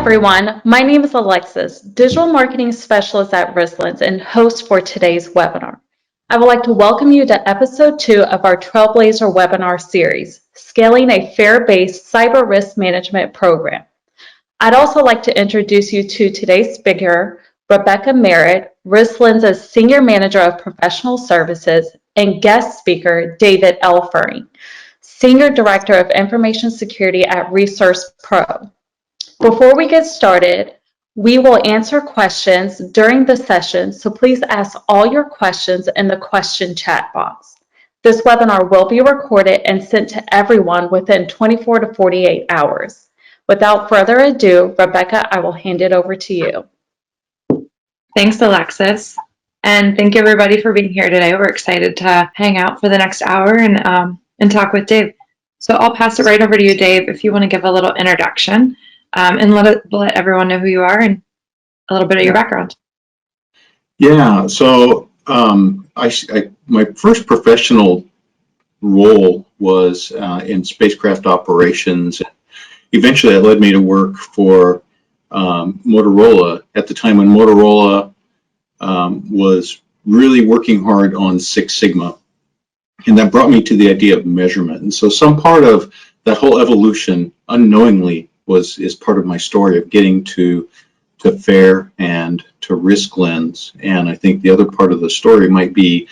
everyone, my name is Alexis, Digital Marketing Specialist at Risklens and host for today's webinar. I would like to welcome you to episode 2 of our Trailblazer webinar series, Scaling a Fair-Based Cyber Risk Management Program. I'd also like to introduce you to today's speaker, Rebecca Merritt, Risklens' Senior Manager of Professional Services, and guest speaker, David Elfering, Senior Director of Information Security at Resource Pro. Before we get started, we will answer questions during the session, so please ask all your questions in the question chat box. This webinar will be recorded and sent to everyone within 24 to 48 hours. Without further ado, Rebecca, I will hand it over to you. Thanks, Alexis. And thank you, everybody, for being here today. We're excited to hang out for the next hour and talk with Dave. So I'll pass it right over to you, Dave, if you want to give a little introduction. And let everyone know who you are and a little bit of your background. Yeah, so my first professional role was in spacecraft operations. Eventually, it led me to work for Motorola at the time when Motorola was really working hard on Six Sigma. And that brought me to the idea of measurement. And so some part of that whole evolution unknowingly is part of my story of getting to FAIR and to Risklens. And I think the other part of the story might be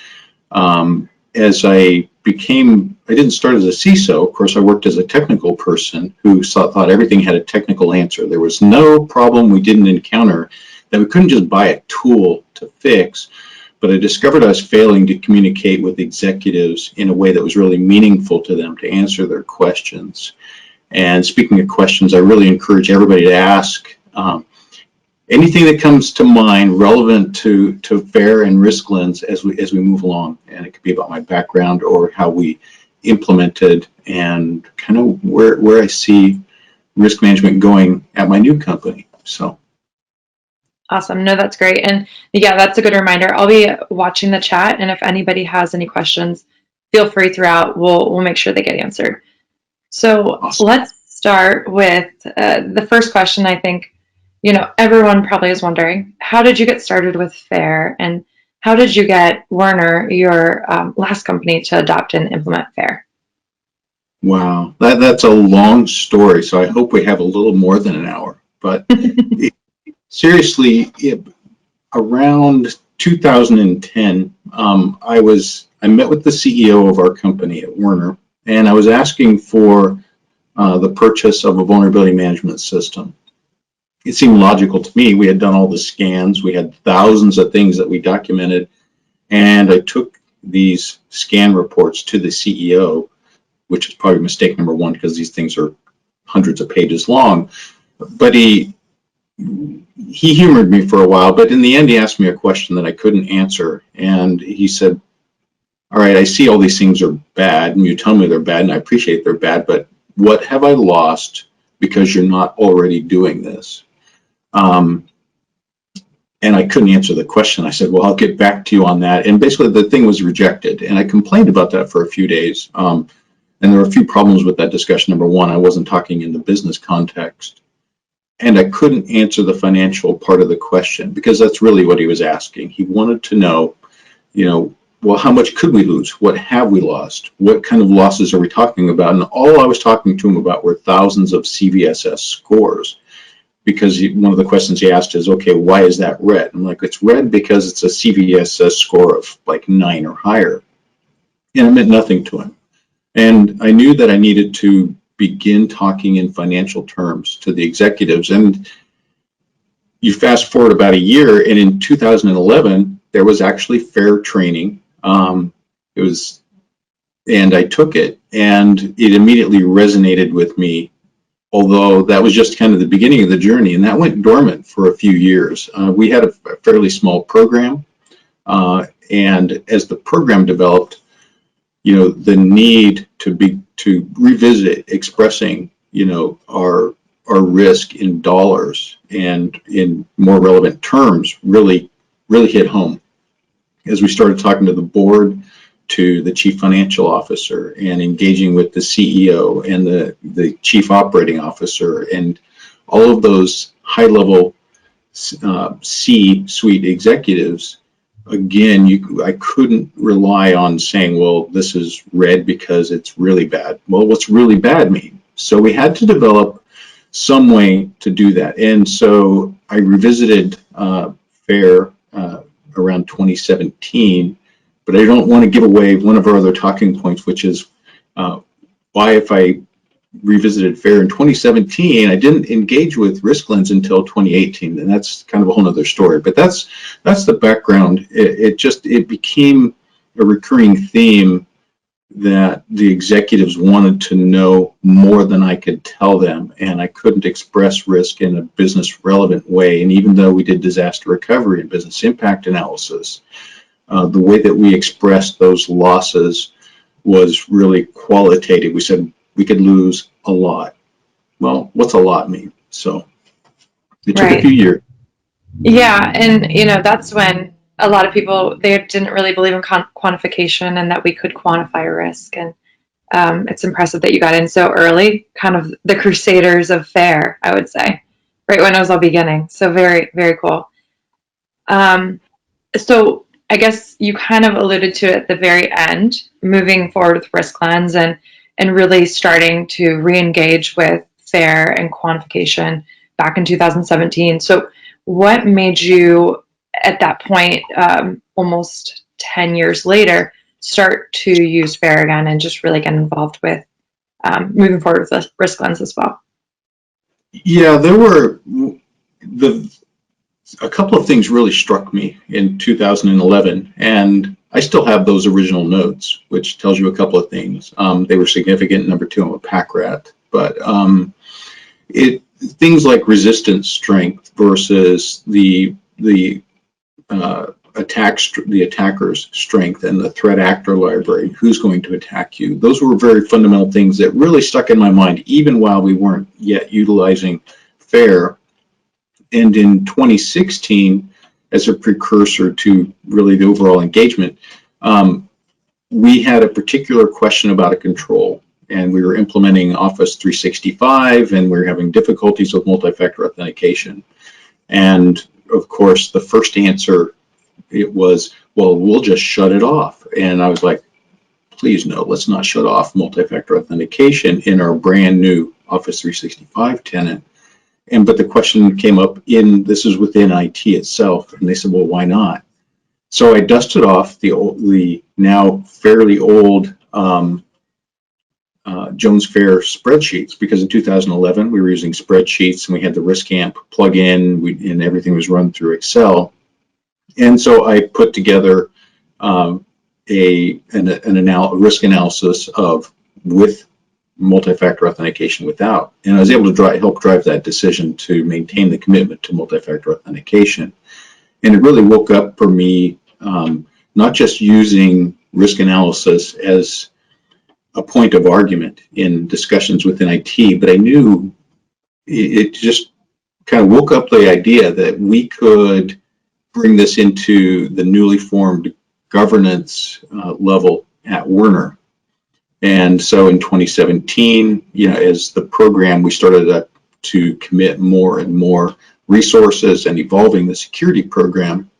as I didn't start as a CISO. Of course, I worked as a technical person who thought everything had a technical answer. There was no problem we didn't encounter that we couldn't just buy a tool to fix. But I discovered I was failing to communicate with executives in a way that was really meaningful to them, to answer their questions. And speaking of questions, I really encourage everybody to ask anything that comes to mind relevant to FAIR and Risklens as we move along. And it could be about my background or how we implemented and kind of where I see risk management going at my new company. So. Awesome. No, that's great. And yeah, that's a good reminder. I'll be watching the chat, and if anybody has any questions, feel free throughout. We'll make sure they get answered. So awesome. Let's start with the first question. I think, everyone probably is wondering, how did you get started with FAIR, and how did you get Werner, your last company, to adopt and implement FAIR? Wow, that's a long story, so I hope we have a little more than an hour. But seriously, around 2010, I met with the CEO of our company at Werner, and I was asking for the purchase of a vulnerability management system. It seemed logical to me. We had done all the scans. We had thousands of things that we documented, and I took these scan reports to the CEO, which is probably mistake number one because these things are hundreds of pages long. But he humored me for a while, but in the end, he asked me a question that I couldn't answer, and he said, all right, I see all these things are bad, and you tell me they're bad, and I appreciate they're bad, but what have I lost because you're not already doing this? And I couldn't answer the question. I said, well, I'll get back to you on that. And basically, the thing was rejected, and I complained about that for a few days. And there were a few problems with that discussion. Number one, I wasn't talking in the business context, and I couldn't answer the financial part of the question because that's really what he was asking. He wanted to know, well, how much could we lose? What have we lost? What kind of losses are we talking about? And all I was talking to him about were thousands of CVSS scores, because one of the questions he asked is, okay, why is that red? I'm like, it's red because it's a CVSS score of like 9 or higher. And it meant nothing to him. And I knew that I needed to begin talking in financial terms to the executives. And you fast forward about a year, and in 2011, there was actually FAIR training. And I took it, and it immediately resonated with me, although that was just kind of the beginning of the journey, and that went dormant for a few years. We had a fairly small program, and as the program developed, the need to revisit expressing, our risk in dollars and in more relevant terms really hit home. As we started talking to the board, to the chief financial officer, and engaging with the CEO and the chief operating officer, and all of those high-level C-suite executives, again, I couldn't rely on saying, well, this is red because it's really bad. Well, what's really bad mean? So we had to develop some way to do that. And so I revisited FAIR around 2017, but I don't want to give away one of our other talking points, which is why, if I revisited FAIR in 2017, I didn't engage with Risklens until 2018, and that's kind of a whole other story. But that's the background. It became a recurring theme that the executives wanted to know more than I could tell them, and I couldn't express risk in a business relevant way. And even though we did disaster recovery and business impact analysis, the way that we expressed those losses was really qualitative. We said we could lose a lot. Well, what's a lot mean? So it took a few years. Yeah, and that's when a lot of people, they didn't really believe in quantification and that we could quantify risk. And it's impressive that you got in so early, kind of the crusaders of FAIR, I would say, right when it was all beginning. So very, very cool. So I guess you kind of alluded to it at the very end, moving forward with Risklens and really starting to re-engage with FAIR and quantification back in 2017. So what made you, at that point, almost 10 years later, start to use FAIR again and just really get involved with moving forward with Risklens as well? Yeah, there were a couple of things really struck me in 2011, and I still have those original notes, which tells you a couple of things. They were significant. Number two, I'm a pack rat, but things like resistance strength versus the attacker's strength and the threat actor library, who's going to attack you. Those were very fundamental things that really stuck in my mind, even while we weren't yet utilizing FAIR. And in 2016, as a precursor to really the overall engagement, we had a particular question about a control, and we were implementing Office 365, and we were having difficulties with multi-factor authentication. And of course, the first answer, it was, well, we'll just shut it off. And I was like, please no, let's not shut off multi-factor authentication in our brand new Office 365 tenant. But the question came up this is within IT itself, and they said, well, why not? So I dusted off the now fairly old Jones Fair spreadsheets, because in 2011 we were using spreadsheets and we had the RiskAmp plugin and everything was run through Excel. And so I put together a risk analysis of with multi-factor authentication without, and I was able to help drive that decision to maintain the commitment to multi-factor authentication. And it really woke up for me, not just using risk analysis as a point of argument in discussions within IT, but I knew it just kind of woke up the idea that we could bring this into the newly formed governance level at Werner. And so in 2017, as the program, we started to commit more and more resources and evolving the security program.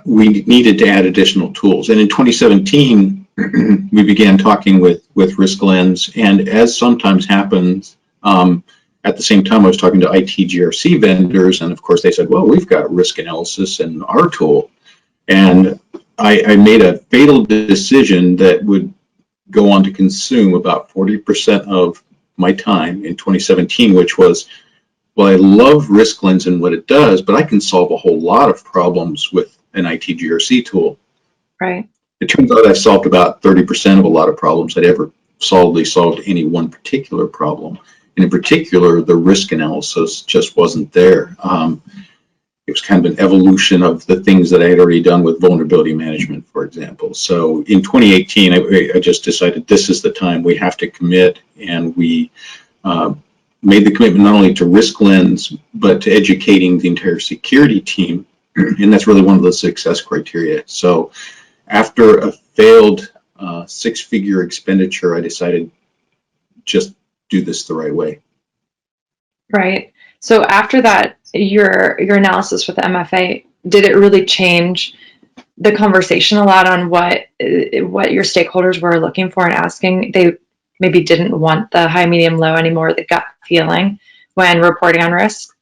We needed to add additional tools. And in 2017, we began talking with Risklens, and as sometimes happens, at the same time I was talking to IT GRC vendors, and of course they said, well, we've got risk analysis in our tool. And I made a fatal decision that would go on to consume about 40% of my time in 2017, which was, well, I love Risklens and what it does, but I can solve a whole lot of problems with an IT GRC tool. Right. It turns out I've solved about 30% of a lot of problems I'd ever solidly solved any one particular problem. And in particular, the risk analysis just wasn't there. It was kind of an evolution of the things that I had already done with vulnerability management, for example. So in 2018, I just decided this is the time we have to commit, and we made the commitment not only to Risklens, but to educating the entire security team, and that's really one of the success criteria. So after a failed six-figure expenditure, I decided just do this the right way. Right. So after that, your analysis with the MFA, did it really change the conversation a lot on what your stakeholders were looking for and asking? They maybe didn't want the high, medium, low anymore, the gut feeling when reporting on risk?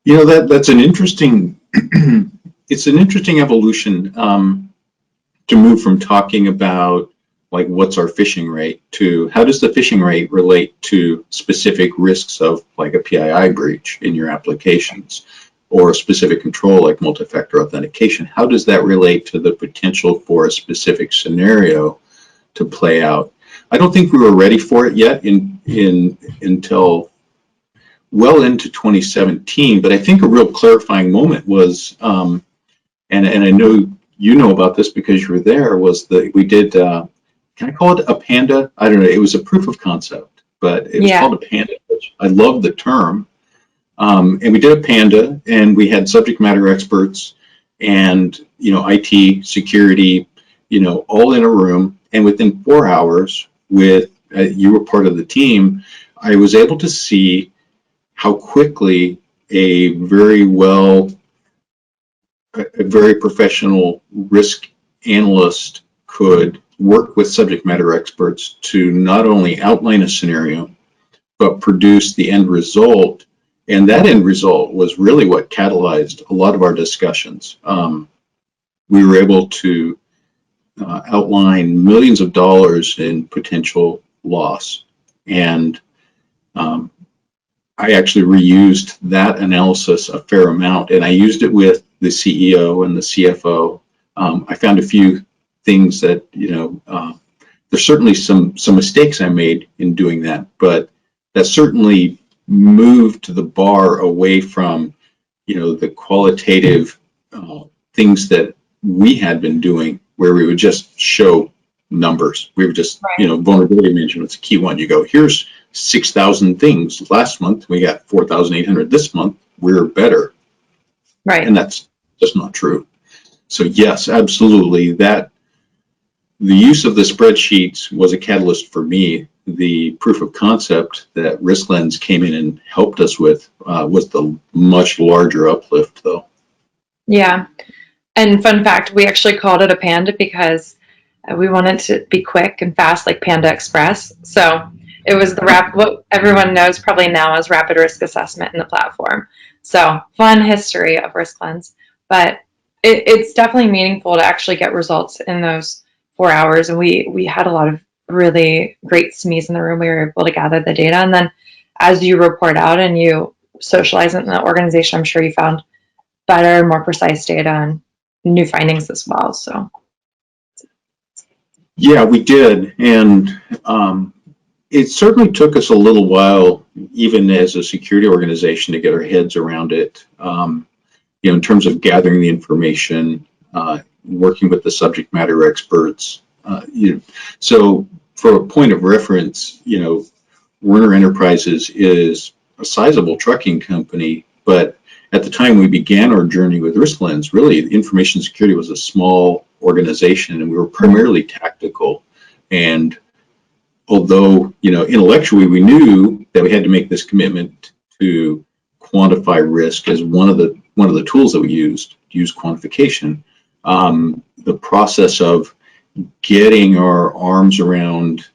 That's an interesting it's an interesting evolution, to move from talking about like what's our phishing rate to how does the phishing rate relate to specific risks of like a PII breach in your applications or a specific control like multi-factor authentication. How does that relate to the potential for a specific scenario to play out? I don't think we were ready for it yet until well into 2017, but I think a real clarifying moment was, and I know you know about this because you were there, was that we did, can I call it a panda? I don't know, it was a proof of concept, but it was called a panda, which I love the term. And we did a panda, and we had subject matter experts and, IT, security, all in a room. And within 4 hours, with you were part of the team, I was able to see how quickly a very professional risk analyst could work with subject matter experts to not only outline a scenario, but produce the end result. And that end result was really what catalyzed a lot of our discussions. We were able to outline millions of dollars in potential loss. And I actually reused that analysis a fair amount, and I used it with the CEO and the CFO. I found a few things that, there's certainly some mistakes I made in doing that, but that certainly moved the bar away from, the qualitative things that we had been doing, where we would just show numbers. We were just, vulnerability management's a key one. You go, here's 6,000 things last month. We got 4,800 this month. We're better. Right. And that's just not true. So yes, absolutely. That the use of the spreadsheets was a catalyst for me. The proof of concept that Risklens came in and helped us with was the much larger uplift, though. Yeah. And fun fact, we actually called it a panda because we wanted to be quick and fast, like Panda Express. So it was what everyone knows probably now as rapid risk assessment in the platform. So fun history of Risklens, but it's definitely meaningful to actually get results in those 4 hours. And we had a lot of really great SMEs in the room. We were able to gather the data. And then as you report out and you socialize it in the organization, I'm sure you found better, more precise data and new findings as well. So yeah, we did. And it certainly took us a little while, even as a security organization, to get our heads around it, in terms of gathering the information, working with the subject matter experts. So for a point of reference, Werner Enterprises is a sizable trucking company, but at the time we began our journey with Risklens, really information security was a small organization, and we were primarily tactical. And although, intellectually we knew that we had to make this commitment to quantify risk as one of the tools that we used to use quantification, the process of getting our arms around,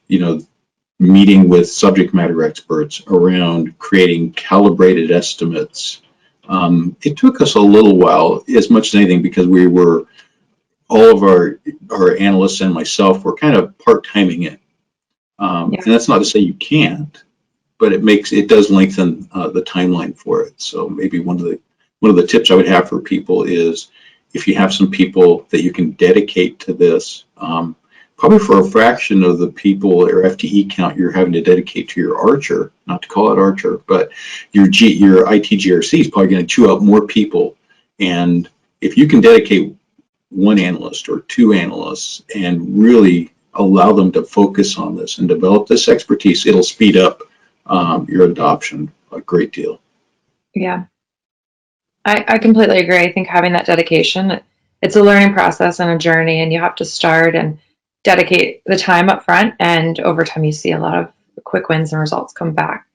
meeting with subject matter experts around creating calibrated estimates, it took us a little while, as much as anything, because we were, all of our analysts and myself were kind of part-timing it. And that's not to say you can't, but it does lengthen the timeline for it. So maybe one of the tips I would have for people is, if you have some people that you can dedicate to this, probably for a fraction of the people or FTE count you're having to dedicate to your Archer, not to call it Archer, but your IT GRC is probably going to chew out more people. And if you can dedicate one analyst or two analysts and really allow them to focus on this and develop this expertise, it'll speed up your adoption a great deal. Yeah, I completely agree. I think having that dedication, it's a learning process and a journey, and you have to start and dedicate the time up front, and over time you see a lot of quick wins and results come back.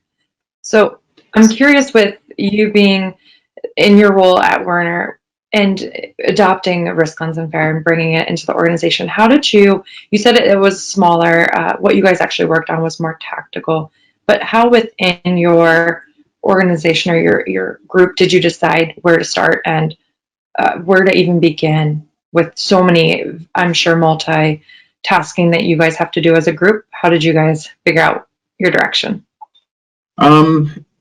So I'm curious, with you being in your role at Werner and adopting Risklens and Fair and bringing it into the organization, how did you said it was smaller, what you guys actually worked on was more tactical, but how within your organization or your group did you decide where to start and where to even begin with so many, I'm sure, multitasking that you guys have to do as a group? How did you guys figure out your direction?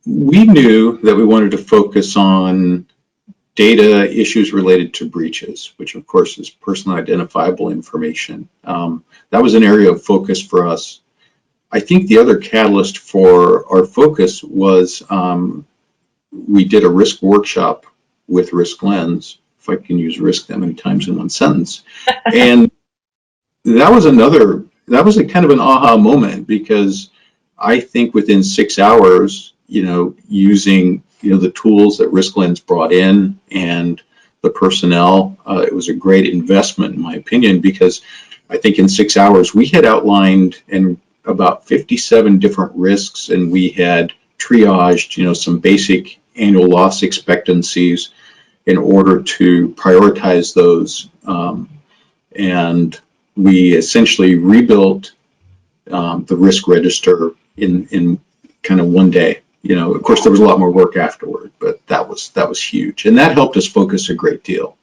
We knew that we wanted to focus on data issues related to breaches, which of course is personally identifiable information. That was an area of focus for us. I think the other catalyst for our focus was we did a risk workshop with Risklens, if I can use risk that many times in one sentence. And that was a kind of an aha moment, because I think within 6 hours, using, the tools that Risklens brought in and the personnel, it was a great investment in my opinion, because I think in 6 hours we had outlined about 57 different risks, and we had triaged, some basic annual loss expectancies in order to prioritize those. And we essentially rebuilt the risk register in kind of one day. Of course, there was a lot more work afterward, but that was huge, and that helped us focus a great deal.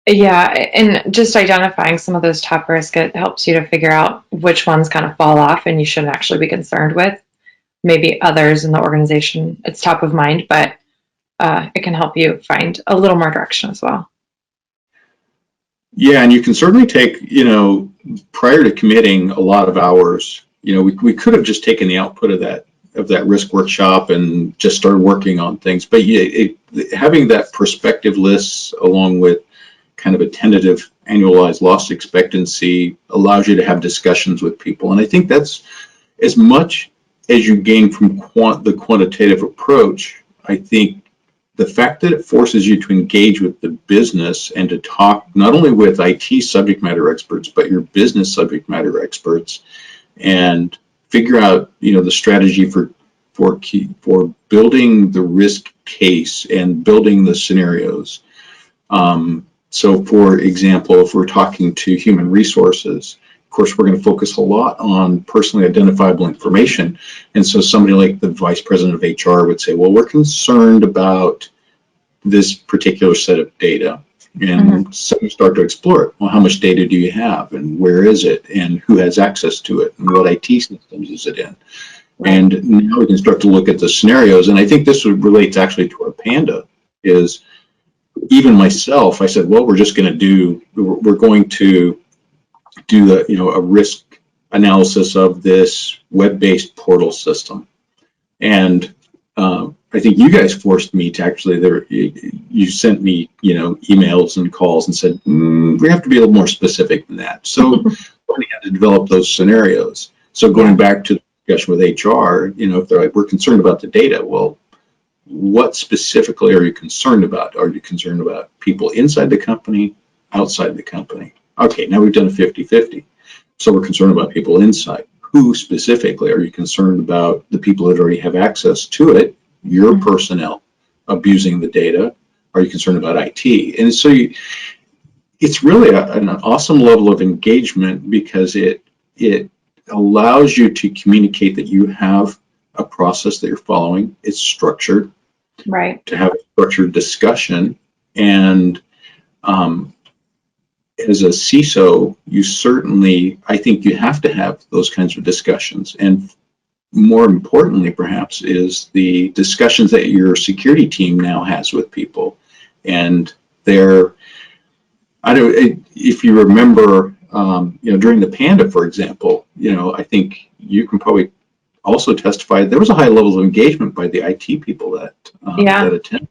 Yeah, and just identifying some of those top risks, it helps you to figure out which ones kind of fall off and you shouldn't actually be concerned with. Maybe others in the organization, it's top of mind, but it can help you find a little more direction as well. Yeah, and you can certainly take, prior to committing a lot of hours, we could have just taken the output of that risk workshop and just started working on things. But having that perspective list along with kind of a tentative annualized loss expectancy allows you to have discussions with people. And I think that's, as much as you gain from the quantitative approach, I think the fact that it forces you to engage with the business and to talk not only with IT subject matter experts, but your business subject matter experts, and figure out, the strategy for building the risk case and building the scenarios. So for example, if we're talking to human resources, of course, we're going to focus a lot on personally identifiable information. And so somebody like the vice president of HR would say, well, we're concerned about this particular set of data. And so we start to explore it. Well, how much data do you have, and where is it, and who has access to it, and what IT systems is it in? And now we can start to look at the scenarios. And I think this relates actually to our Panda, is even myself, I said, well, we're going to do a risk analysis of this web-based portal system. And I think you guys forced me to actually, you sent me, emails and calls and said, we have to be a little more specific than that. So we had to develop those scenarios. So going back to the discussion with HR, if they're like, we're concerned about the data, well, what specifically are you concerned about? Are you concerned about people inside the company, outside the company? Okay, now we've done a 50-50. So we're concerned about people inside. Who specifically are you concerned about? The people that already have access to it, your personnel abusing the data. Are you concerned about IT? And so it's really an awesome level of engagement, because it allows you to communicate that you have a process that you're following. It's structured, right? To have a structured discussion. And as a CISO, I think you have to have those kinds of discussions. And more importantly, perhaps, is the discussions that your security team now has with people. And if you remember, during the Panda, for example, I think you can probably also testify there was a high level of engagement by the IT people that attended.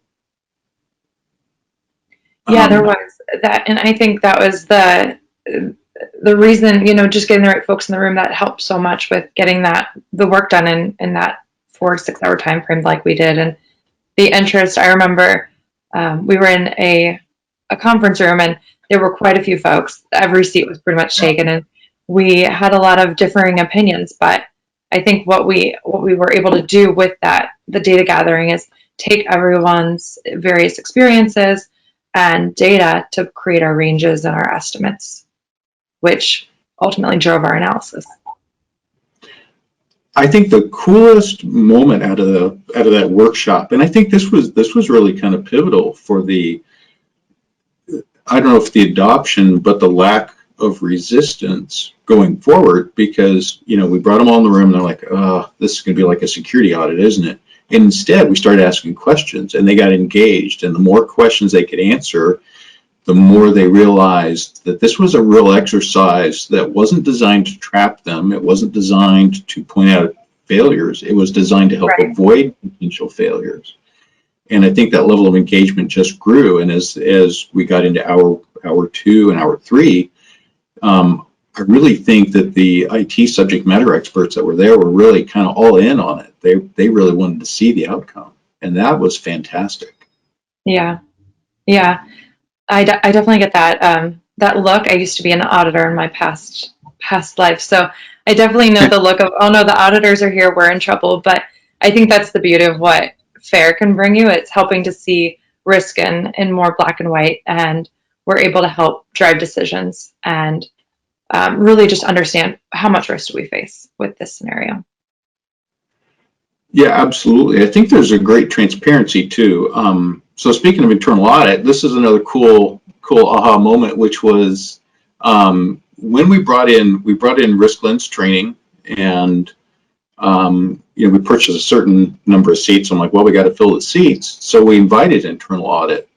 Yeah, there was that, and I think that was the reason, just getting the right folks in the room, that helped so much with getting the work done in that 4 to 6 hour time frame like we did. And the interest, I remember we were in a conference room, and there were quite a few folks. Every seat was pretty much taken, and we had a lot of differing opinions, but I think what we were able to do with that, the data gathering, is take everyone's various experiences and data to create our ranges and our estimates, which ultimately drove our analysis. I think the coolest moment out of that workshop, and I think this was really kind of pivotal for the, I don't know if the adoption, but the lack of resistance going forward, because, you know, we brought them all in the room and they're like, oh, this is going to be like a security audit, isn't it? And instead we started asking questions and they got engaged, and the more questions they could answer, the more they realized that this was a real exercise that wasn't designed to trap them. It wasn't designed to point out failures. It was designed to help avoid potential failures. And I think that level of engagement just grew. And as we got into hour 2 and hour 3, I really think that the IT subject matter experts that were there were really kind of all in on it. They really wanted to see the outcome, and that was fantastic. Yeah. I definitely get that that look. I used to be an auditor in my past life, so I definitely know the look of, oh no, the auditors are here, we're in trouble. But I think that's the beauty of what FAIR can bring you. It's helping to see risk in more black and white, and we're able to help drive decisions and really just understand how much risk do we face with this scenario. Yeah, absolutely. I think there's a great transparency too. So speaking of internal audit, this is another cool aha moment, which was when we brought in Risklens training, and you know, we purchased a certain number of seats. I'm like, well, we got to fill the seats, so we invited internal audit,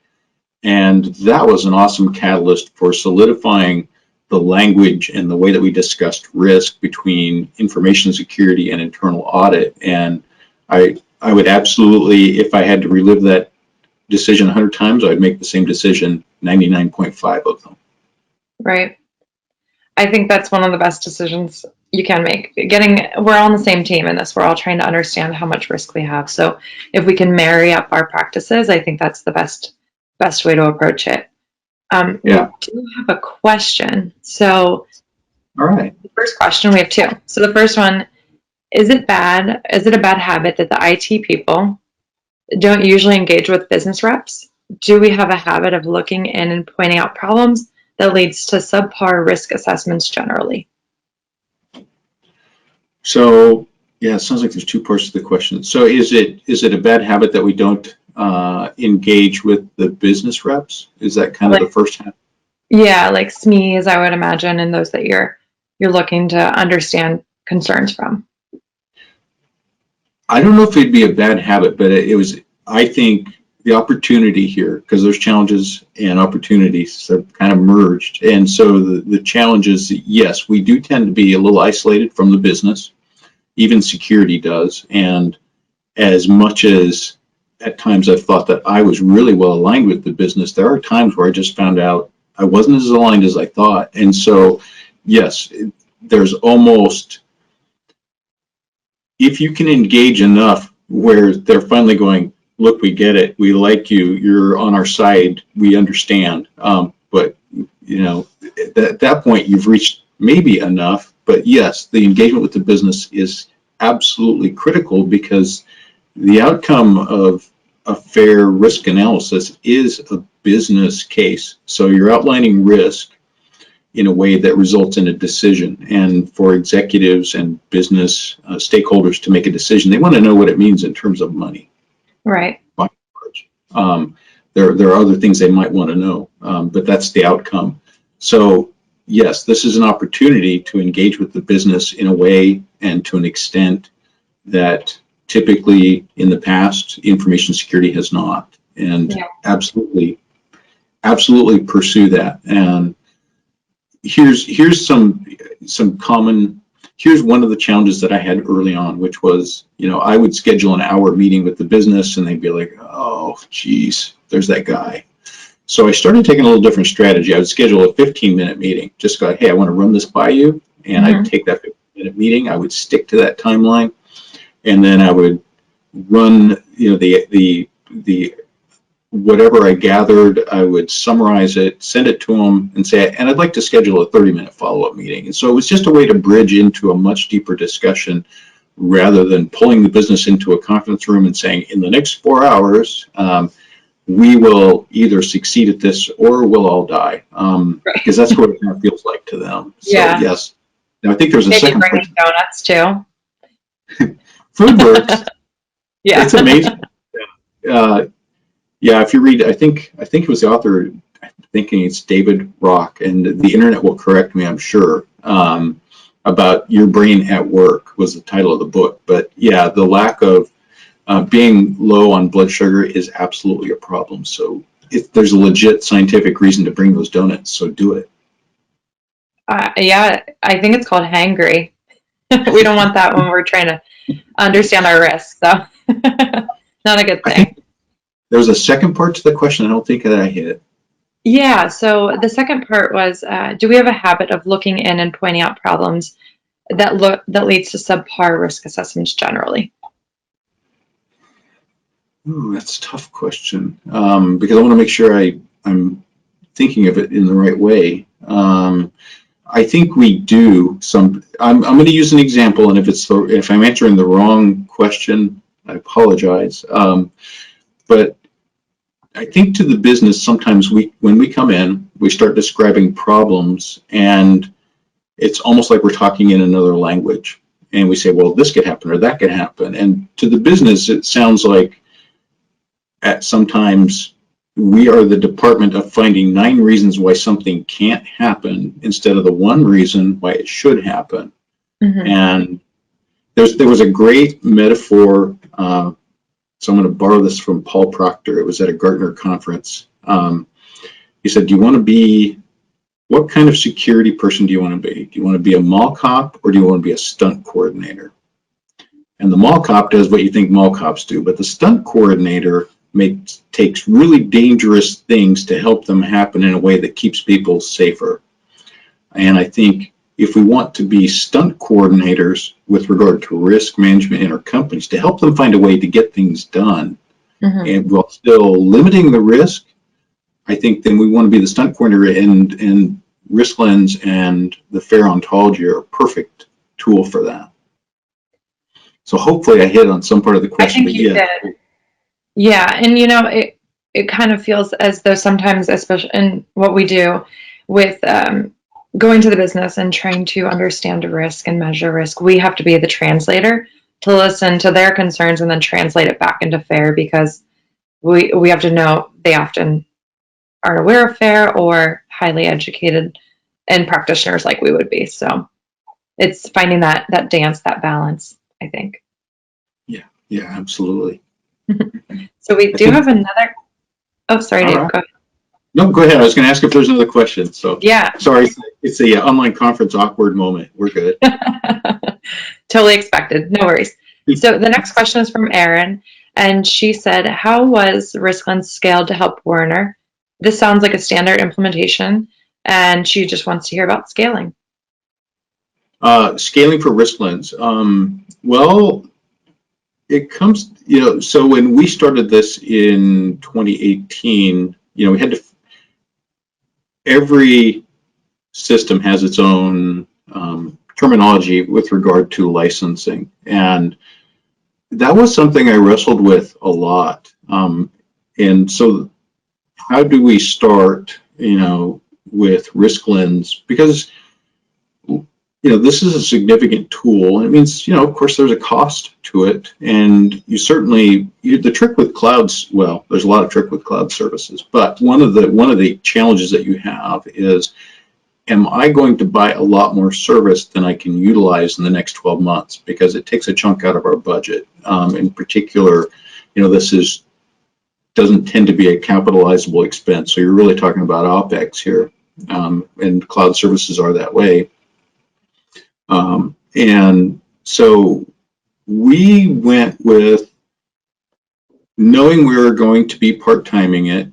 and that was an awesome catalyst for solidifying the language and the way that we discussed risk between information security and internal audit. And I would absolutely, if I had to relive that decision 100 times, I'd make the same decision 99.5 of them. Right. I think that's one of the best decisions you can make. We're all on the same team in this. We're all trying to understand how much risk we have. So if we can marry up our practices, I think that's the best way to approach it. Yeah. We do have a question. So, all right. The first question, we have 2. So the first one, is it a bad habit that the IT people don't usually engage with business reps? Do we have a habit of looking in and pointing out problems that leads to subpar risk assessments generally? So, yeah, it sounds like there's 2 parts to the question. So is it a bad habit that we don't engage with the business reps? Is that kind of the first half? Yeah, like SMEs, I would imagine, and those that you're looking to understand concerns from. I don't know if it'd be a bad habit, but it was, I think, the opportunity here, because there's challenges and opportunities that kind of merged. And so the challenge is, yes, we do tend to be a little isolated from the business. Even security does. And as much as at times I've thought that I was really well aligned with the business, there are times where I just found out I wasn't as aligned as I thought. And so, yes, there's almost, if you can engage enough where they're finally going, look, we get it, we like you, you're on our side, we understand. But, you know, at that point, you've reached maybe enough. But yes, the engagement with the business is absolutely critical, because the outcome of a fair risk analysis is a business case. So you're outlining risk in a way that results in a decision. And for executives and business stakeholders to make a decision, they want to know what it means in terms of money. Right. There are other things they might want to know, but that's the outcome. So yes, this is an opportunity to engage with the business in a way and to an extent that typically in the past information security has not. And absolutely pursue that. And here's some common, here's one of the challenges that I had early on, which was, you know, I would schedule an hour meeting with the business and they'd be like, oh geez, there's that guy. So I started taking a little different strategy. I would schedule a 15-minute meeting, just go, hey, I want to run this by you. And I'd take that 15-minute meeting, I would stick to that timeline, and then I would run, you know, the whatever I gathered, I would summarize it, send it to them, and say, and I'd like to schedule a 30-minute follow-up meeting. And so it was just a way to bridge into a much deeper discussion rather than pulling the business into a conference room and saying, in the next 4 hours, we will either succeed at this or we'll all die. Because that's what it kind of feels like to them. So, Yeah. yes. Now, I think there's a Maybe second bringing donuts too. Food works. Yeah. It's amazing. Yeah, if you read, I think it was the author, I'm thinking it's David Rock, and the internet will correct me, I'm sure, about Your Brain at Work was the title of the book. But yeah, the lack of being low on blood sugar is absolutely a problem. So if there's a legit scientific reason to bring those donuts, so do it. Yeah, I think it's called hangry. We don't want that when we're trying to understand our risks. So not a good thing. There was a second part to the question. I don't think that I hit. Yeah, so the second part was, do we have a habit of looking in and pointing out problems that leads to subpar risk assessments generally? Ooh, that's a tough question because I want to make sure I'm thinking of it in the right way. I think we do some. I'm going to use an example, and if I'm answering the wrong question, I apologize. But I think to the business, sometimes when we come in, we start describing problems, and it's almost like we're talking in another language. And we say, well, this could happen or that could happen. And to the business, it sounds like sometimes we are the department of finding 9 reasons why something can't happen instead of the 1 reason why it should happen. Mm-hmm. And there was a great metaphor. So I'm going to borrow this from Paul Proctor. It was at a Gartner conference. He said, what kind of security person do you want to be? Do you want to be a mall cop or do you want to be a stunt coordinator? And the mall cop does what you think mall cops do, but the stunt coordinator takes really dangerous things to help them happen in a way that keeps people safer. And I think if we want to be stunt coordinators with regard to risk management in our companies to help them find a way to get things done, mm-hmm. and while still limiting the risk, I think then we want to be the stunt coordinator, and Risklens and the FAIR ontology are a perfect tool for that. So hopefully I hit on some part of the question. I think you did. Yeah, and it kind of feels as though sometimes, especially in what we do with going to the business and trying to understand risk and measure risk, we have to be the translator to listen to their concerns and then translate it back into FAIR, because we have to know they often aren't aware of FAIR or highly educated and practitioners like we would be. So it's finding that dance, that balance, I think. Yeah, absolutely. So we do have another. Oh, sorry, Dave. Right. Go ahead. No, go ahead. I was going to ask if there's another question. So yeah. Sorry, it's the online conference awkward moment. We're good. Totally expected. No worries. So the next question is from Erin, and she said, "How was Risklens scaled to help Werner? This sounds like a standard implementation, and she just wants to hear about scaling." Scaling for Risklens. Well, it comes, so when we started this in 2018, we had to, every system has its own terminology with regard to licensing. And that was something I wrestled with a lot. And so how do we start, with Risklens? Because this is a significant tool. It means, of course, there's a cost to it. And you certainly, the trick with clouds, well, there's a lot of trick with cloud services, but one of the challenges that you have is, am I going to buy a lot more service than I can utilize in the next 12 months? Because it takes a chunk out of our budget. In particular, this doesn't tend to be a capitalizable expense. So you're really talking about OpEx here. And cloud services are that way. And so we went with knowing we were going to be part-timing it,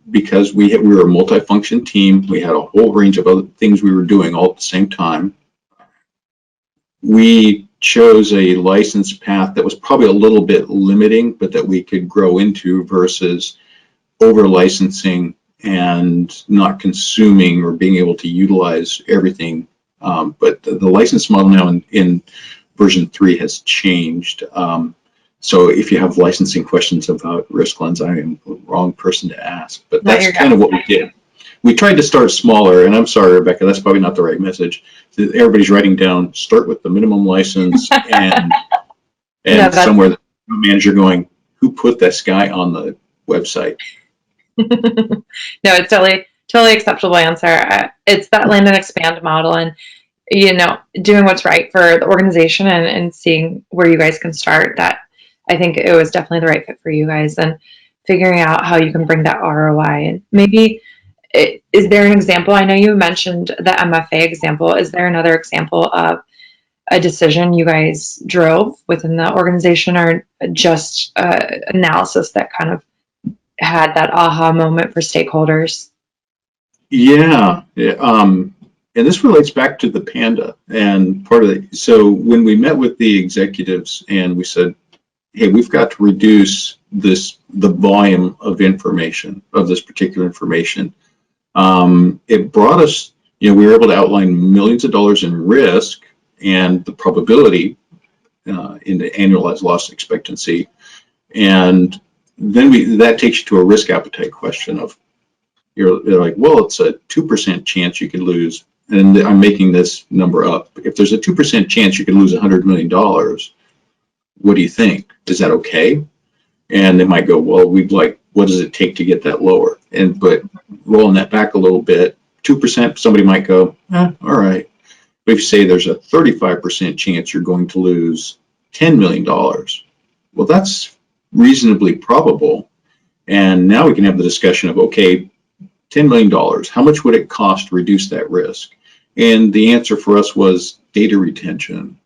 because we were a multi-function team. We had a whole range of other things we were doing all at the same time. We chose a license path that was probably a little bit limiting, but that we could grow into versus over licensing and not consuming or being able to utilize everything. But the license model now in version 3 has changed. So if you have licensing questions about Risklens, I am the wrong person to ask. But that's kind of what we did. We tried to start smaller, and I'm sorry, Rebecca, that's probably not the right message. Everybody's writing down, start with the minimum license, and No, somewhere the manager going, who put this guy on the website? No, it's totally acceptable answer. It's that land and expand model, and doing what's right for the organization and seeing where you guys can start. That I think it was definitely the right fit for you guys, and figuring out how you can bring that ROI. And maybe, is there an example? I know you mentioned the MFA example. Is there another example of a decision you guys drove within the organization, or just analysis that kind of had that aha moment for stakeholders? Yeah. And this relates back to the Panda and part of it. So when we met with the executives and we said, hey, we've got to reduce the volume of information, of this particular information. It brought us, we were able to outline millions of dollars in risk and the probability in the annualized loss expectancy. And then that takes you to a risk appetite question of, you're like, well, it's a 2% chance you could lose. And I'm making this number up. If there's a 2% chance you could lose $100 million, what do you think? Is that okay? And they might go, well, what does it take to get that lower? But rolling that back a little bit, 2%, somebody might go, all right. But if you say there's a 35% chance you're going to lose $10 million, well, that's reasonably probable. And now we can have the discussion of, okay, $10 million, how much would it cost to reduce that risk? And the answer for us was data retention.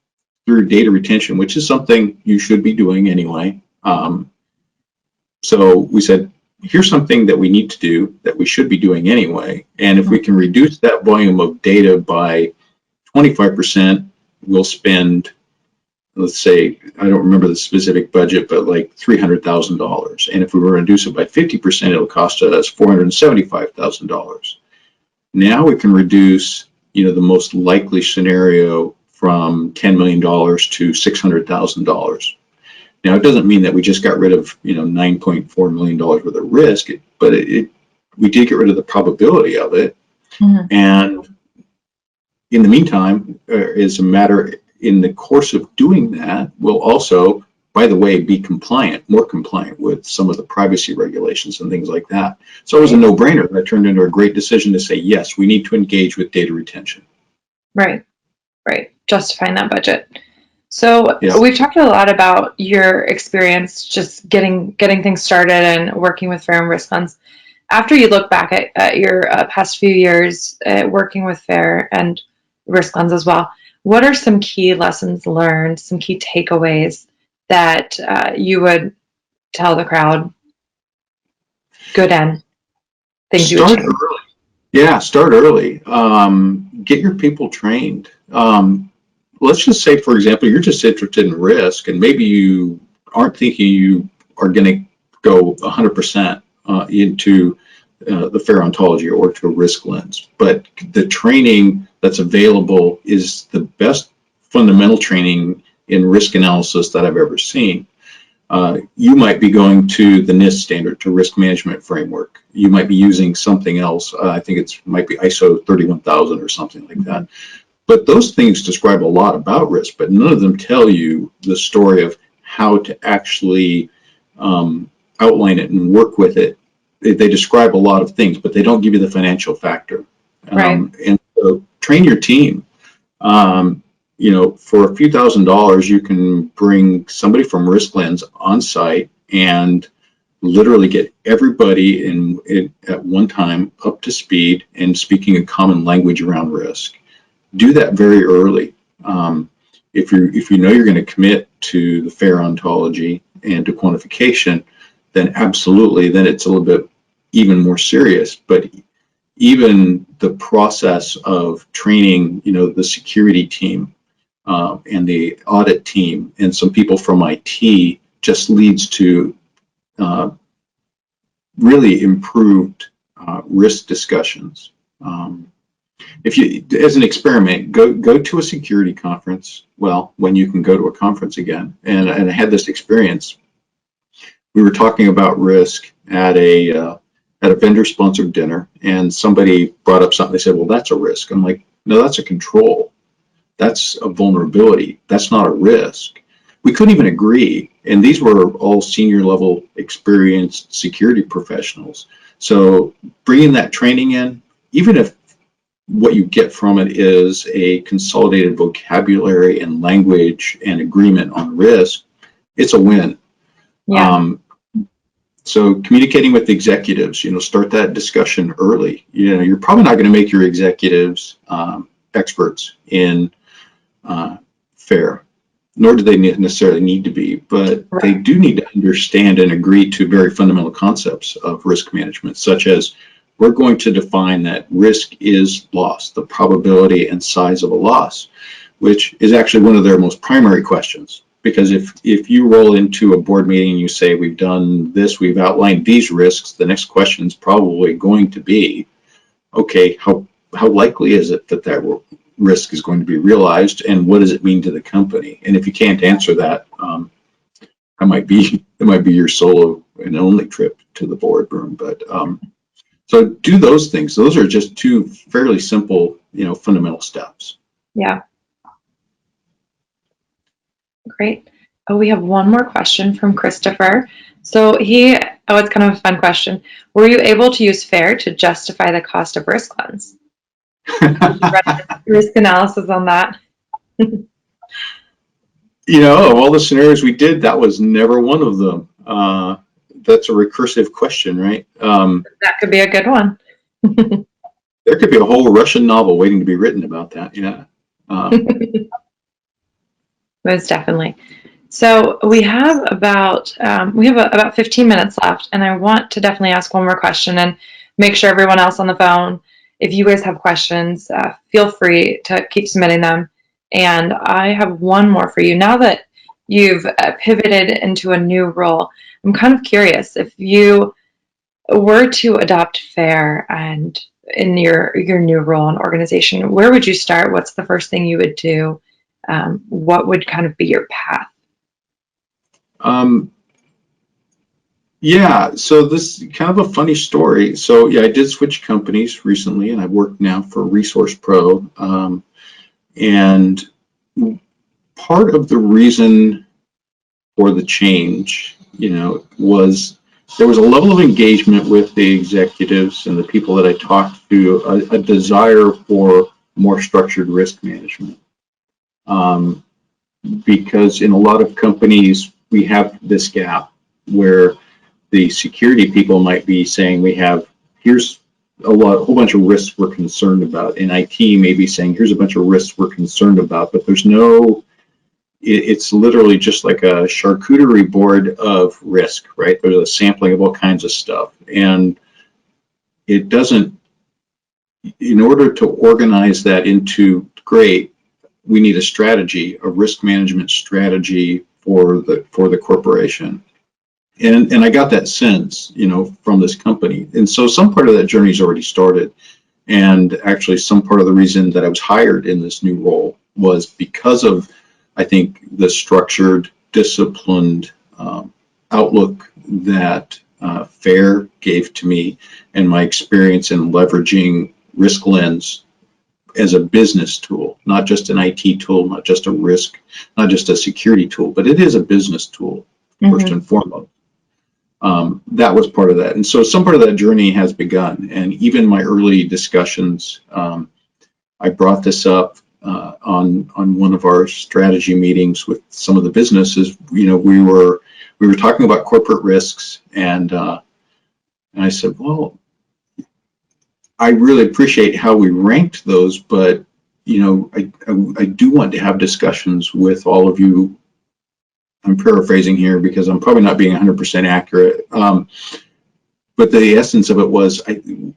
Through data retention, which is something you should be doing anyway. So we said, here's something that we need to do that we should be doing anyway. And if we can reduce that volume of data by 25%, we'll spend, let's say, I don't remember the specific budget, but like $300,000. And if we were to reduce it by 50%, it'll cost us $475,000. Now we can reduce, the most likely scenario from $10 million to $600,000. Now, it doesn't mean that we just got rid of, $9.4 million worth of risk, but we did get rid of the probability of it. Mm-hmm. And in the meantime, as a matter, in the course of doing that, we'll also, by the way, be more compliant with some of the privacy regulations and things like that. So it was a no-brainer. That turned into a great decision to say, yes, we need to engage with data retention. Right. Justifying that budget. So We've talked a lot about your experience just getting things started and working with FAIR and Risklens. After you look back at your past few years working with FAIR and Risklens as well, what are some key lessons learned, some key takeaways that you would tell the crowd? Good end. Things you would change. Early. Yeah, start early. Get your people trained. Let's just say, for example, you're just interested in risk, and maybe you aren't thinking you are going to go 100% into the FAIR ontology or to a Risklens. But the training that's available is the best fundamental training in risk analysis that I've ever seen. You might be going to the NIST standard, to risk management framework. You might be using something else. I think it might be ISO 31000 or something like that. But those things describe a lot about risk, but none of them tell you the story of how to actually outline it and work with it. They describe a lot of things, but they don't give you the financial factor. Right. And so train your team. For a few $1,000s, you can bring somebody from Risklens on site and literally get everybody at one time up to speed and speaking a common language around risk. Do that very early. If you know you're going to commit to the FAIR ontology and to quantification, then absolutely, then it's a little bit even more serious. But even the process of training, the security team, and the audit team and some people from IT just leads to really improved risk discussions. If you, as an experiment, go to a security conference. Well, when you can go to a conference again, and I had this experience. We were talking about risk at a vendor-sponsored dinner, and somebody brought up something. They said, "Well, that's a risk." I'm like, "No, that's a control. That's a vulnerability. That's not a risk." We couldn't even agree, and these were all senior-level, experienced security professionals. So bringing that training in, even if what you get from it is a consolidated vocabulary and language and agreement on risk, it's a win. Yeah. So communicating with executives, start that discussion early. You're probably not going to make your executives experts in FAIR, nor do they necessarily need to be, but they do need to understand and agree to very fundamental concepts of risk management, such as we're going to define that risk is loss, the probability and size of a loss, which is actually one of their most primary questions. Because if you roll into a board meeting and you say, we've done this, we've outlined these risks, the next question is probably going to be, okay, how likely is it that that risk is going to be realized, and what does it mean to the company? And if you can't answer that, it might be your solo and only trip to the boardroom. But so do those things. Those are just two fairly simple, fundamental steps. Yeah. Great. Oh, we have one more question from Christopher. So it's kind of a fun question. Were you able to use FAIR to justify the cost of Risklens? Risk analysis on that? Of all the scenarios we did, that was never one of them. That's a recursive question, right? That could be a good one. There could be a whole Russian novel waiting to be written about that. Yeah. Most definitely. So we have about 15 minutes left, and I want to definitely ask one more question and make sure everyone else on the phone, if you guys have questions, feel free to keep submitting them. And I have one more for you. Now that you've pivoted into a new role, I'm kind of curious, if you were to adopt FAIR and in your new role and organization, where would you start? What's the first thing you would do? What would kind of be your path? Yeah, so this is kind of a funny story. So yeah, I did switch companies recently, and I work now for Resource Pro. And part of the reason for the change, was there was a level of engagement with the executives and the people that I talked to, a desire for more structured risk management. Because in a lot of companies, we have this gap where the security people might be saying, here's a whole bunch of risks we're concerned about. And IT may be saying, here's a bunch of risks we're concerned about, but it's literally just like a charcuterie board of risk, right? There's a sampling of all kinds of stuff. And it doesn't, in order to organize that into great, we need a strategy, a risk management strategy for the corporation. And I got that sense, from this company. And so some part of that journey's already started. And actually some part of the reason that I was hired in this new role was because of, I think, the structured, disciplined outlook that FAIR gave to me, and my experience in leveraging Risklens as a business tool, not just an IT tool, not just a risk, not just a security tool, but it is a business tool, first and foremost. That was part of that. And so some part of that journey has begun. And even my early discussions, I brought this up on one of our strategy meetings with some of the businesses. We were talking about corporate risks, and I said, well, I really appreciate how we ranked those, but I do want to have discussions with all of you. I'm paraphrasing here because I'm probably not being 100% accurate, but the essence of it was to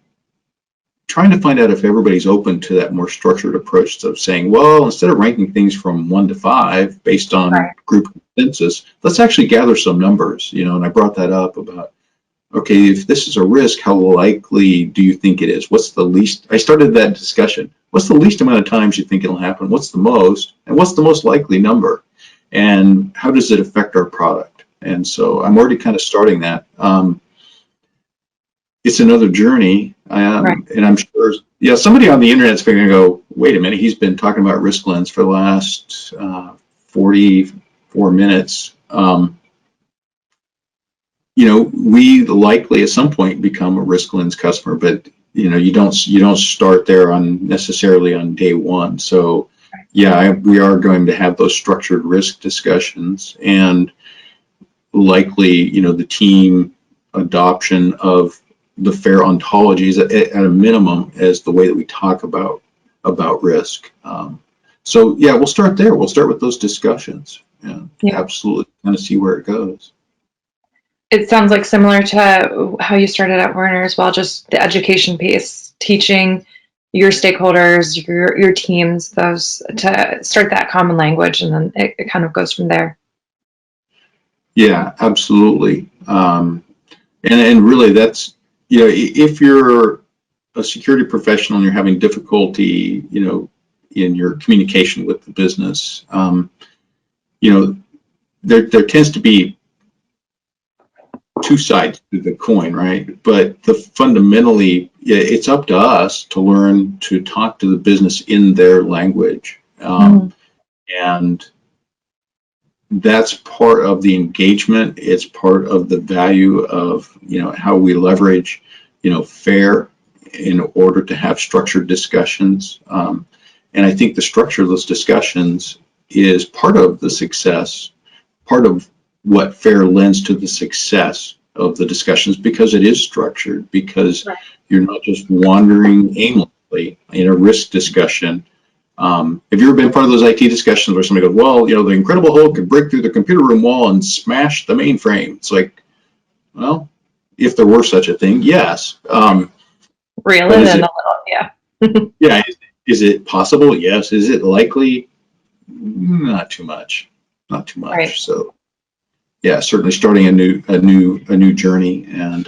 trying to find out if everybody's open to that more structured approach of saying, well, instead of ranking things from 1 to 5 based on group consensus, let's actually gather some numbers, and I brought that up about, okay, if this is a risk, how likely do you think it is? What's the least? I started that discussion. What's the least amount of times you think it'll happen? What's the most? And what's the most likely number? And how does it affect our product? And so I'm already kind of starting that. It's another journey. And I'm sure, somebody on the internet's going to go, wait a minute, he's been talking about Risklens for the last 44 minutes. We likely at some point become a Risklens customer, but you don't start there necessarily on day one. So we are going to have those structured risk discussions, and likely the team adoption of the FAIR ontologies at a minimum as the way that we talk about risk. We'll start there. We'll start with those discussions and absolutely kind of see where it goes. It sounds like similar to how you started at Werner as well, just the education piece, teaching your stakeholders, your teams, those to start that common language, and then it kind of goes from there. Yeah, absolutely. And really that's, if you're a security professional and you're having difficulty, in your communication with the business, there tends to be two sides to the coin, right? But fundamentally, it's up to us to learn to talk to the business in their language. And that's part of the engagement. It's part of the value of, how we leverage, FAIR in order to have structured discussions. And I think the structure of those discussions is part of the success, part of what FAIR lends to the success of the discussions, because it is structured, because you're not just wandering aimlessly in a risk discussion. Have you ever been part of those IT discussions where somebody goes, well, the Incredible Hulk could break through the computer room wall and smash the mainframe? It's like, well, if there were such a thing, yes. Reel it in a little, yeah. Yeah, is it possible? Yes. Is it likely? Not too much. Not too much. Right. So, yeah, certainly starting a new journey, and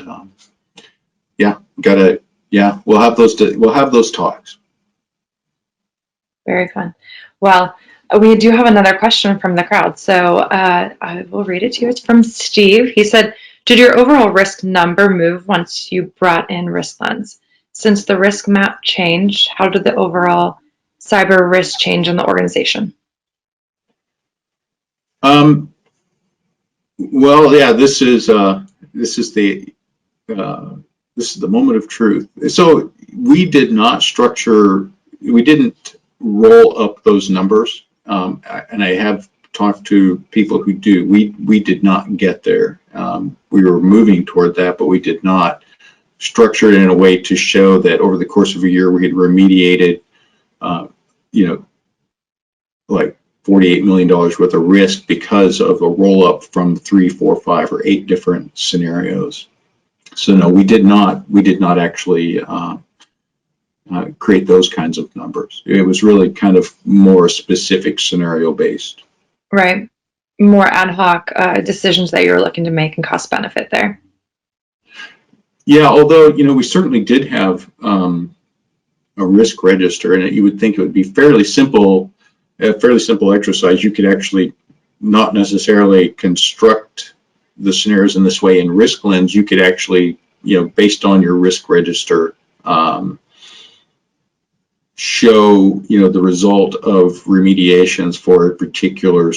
we'll have those talks. Very fun. Well, we do have another question from the crowd, so I will read it to you. It's from Steve. He said, did your overall risk number move once you brought in Risklens? Since the risk map changed, how did the overall cyber risk change in the organization? Well, yeah, this is the moment of truth. So we didn't roll up those numbers, and I have talked to people who do. We did not get there. We were moving toward that, but we did not structure it in a way to show that over the course of a year we had remediated, like $48 million worth of risk because of a roll up from 3, 4, 5, or 8 different scenarios. So no, we did not actually create those kinds of numbers. It was really kind of more specific scenario based. Right. More ad hoc decisions that you're looking to make and cost benefit there. Yeah, although, we certainly did have a risk register, and you would think it would be fairly simple exercise. You could actually not necessarily construct the scenarios in this way in Risklens. You could actually, based on your risk register, show, the result of remediations for particular,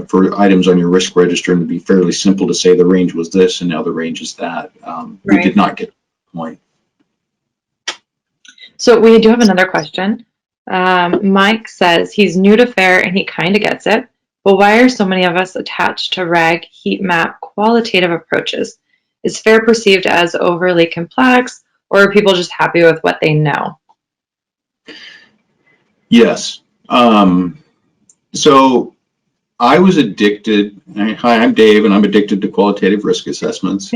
for items on your risk register, and it'd be fairly simple to say the range was this and now the range is that. We did not get to that point. So we do have another question. Mike says he's new to FAIR and he kind of gets it, but why are so many of us attached to RAG, heat map, qualitative approaches? Is FAIR perceived as overly complex, or are people just happy with what they know? Yes. So I was addicted. Hi, I'm Dave, and I'm addicted to qualitative risk assessments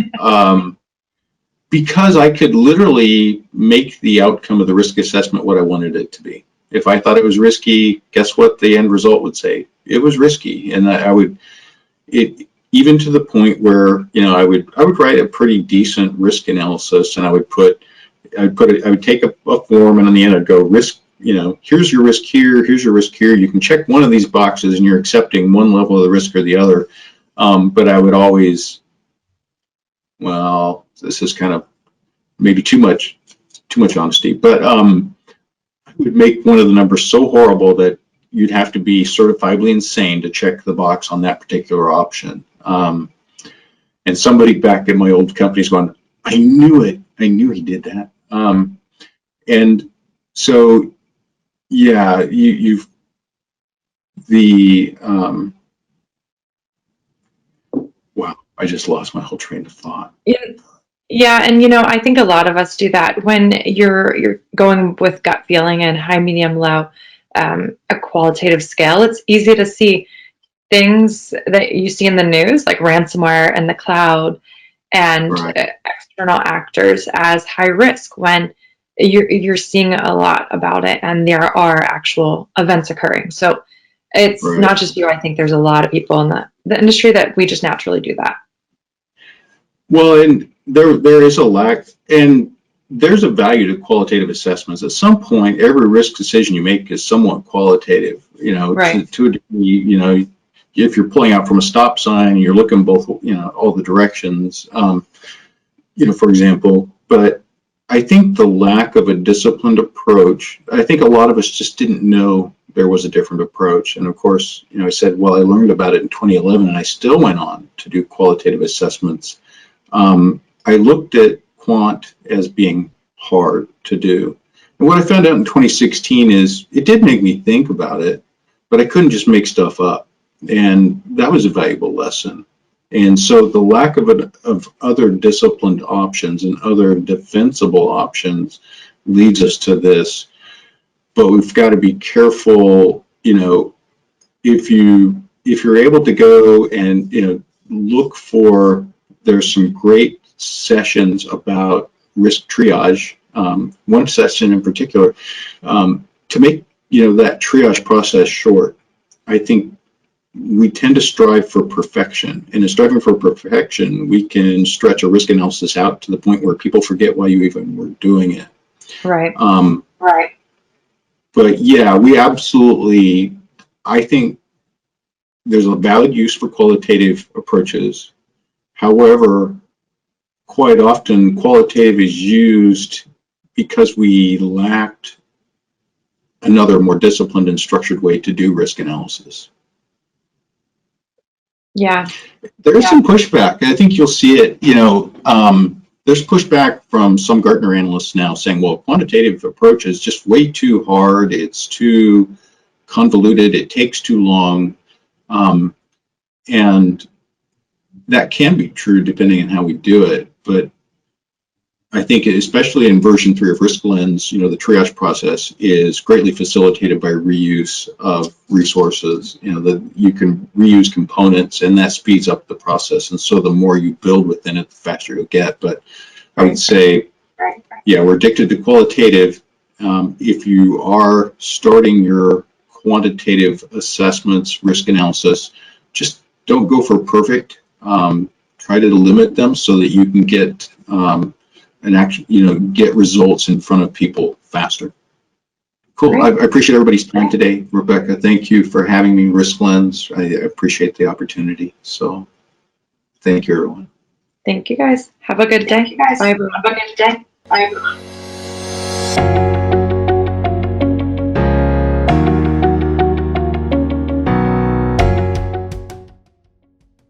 because I could literally make the outcome of the risk assessment what I wanted it to be. If I thought it was risky, guess what the end result would say? It was risky, and I would, it even to the point where, you know, I would write a pretty decent risk analysis, and I would take a form, and on the end I'd go risk. You know, here's your risk here, here's your risk here. You can check one of these boxes, and you're accepting one level of the risk or the other. But I would always, well, this is kind of maybe too much honesty, but I would make one of the numbers so horrible that you'd have to be certifiably insane to check the box on that particular option. And somebody back at my old company's going, I knew it. I knew he did that. And so, yeah, wow, I just lost my whole train of thought. Yeah, and you know, I think a lot of us do that when you're going with gut feeling and high, medium, low, a qualitative scale. It's easy to see things that you see in the news, like ransomware and the cloud, and Right. external actors as high risk when you're seeing a lot about it, and there are actual events occurring. So it's Right. not just you. I think there's a lot of people in the industry that we just naturally do that. Well, and there is a lack, and there's a value to qualitative assessments. At some point, every risk decision you make is somewhat qualitative. You know, Right. to a degree. You know, if you're pulling out from a stop sign, you're looking both, you know, all the directions. You know, for example, but I think the lack of a disciplined approach. I think a lot of us just didn't know there was a different approach. And of course, you know, I said, well, I learned about it in 2011, and I still went on to do qualitative assessments. I looked at quant as being hard to do. And what I found out in 2016 is it did make me think about it, but I couldn't just make stuff up. And that was a valuable lesson. And so the lack of other disciplined options and other defensible options leads us to this. But we've got to be careful, you know, if you're able to go and, you know, look for, there's some great sessions about risk triage. One session in particular, to make, you know, that triage process short. I think we tend to strive for perfection, and in striving for perfection, we can stretch a risk analysis out to the point where people forget why you even were doing it. Right. Right. But yeah, we absolutely, I think there's a valid use for qualitative approaches. However, quite often qualitative is used because we lacked another more disciplined and structured way to do risk analysis. Yeah. There's some pushback. I think you'll see it, you know, there's pushback from some Gartner analysts now saying, well, quantitative approach is just way too hard. It's too convoluted. It takes too long. And that can be true depending on how we do it. But I think especially in version 3 of Risklens, you know, the triage process is greatly facilitated by reuse of resources. You know, that you can reuse components, and that speeds up the process. And so the more you build within it, the faster you'll get. But I would say, yeah, we're addicted to qualitative. If you are starting your quantitative assessments, risk analysis, just don't go for perfect. Try to limit them so that you can get and actually, you know, get results in front of people faster. Cool. I appreciate everybody's time today. Rebecca, thank you for having me, Risklens. I appreciate the opportunity. So thank you, everyone. Thank you guys. Have a good day. Bye, everyone. Have a good day. Bye, everyone.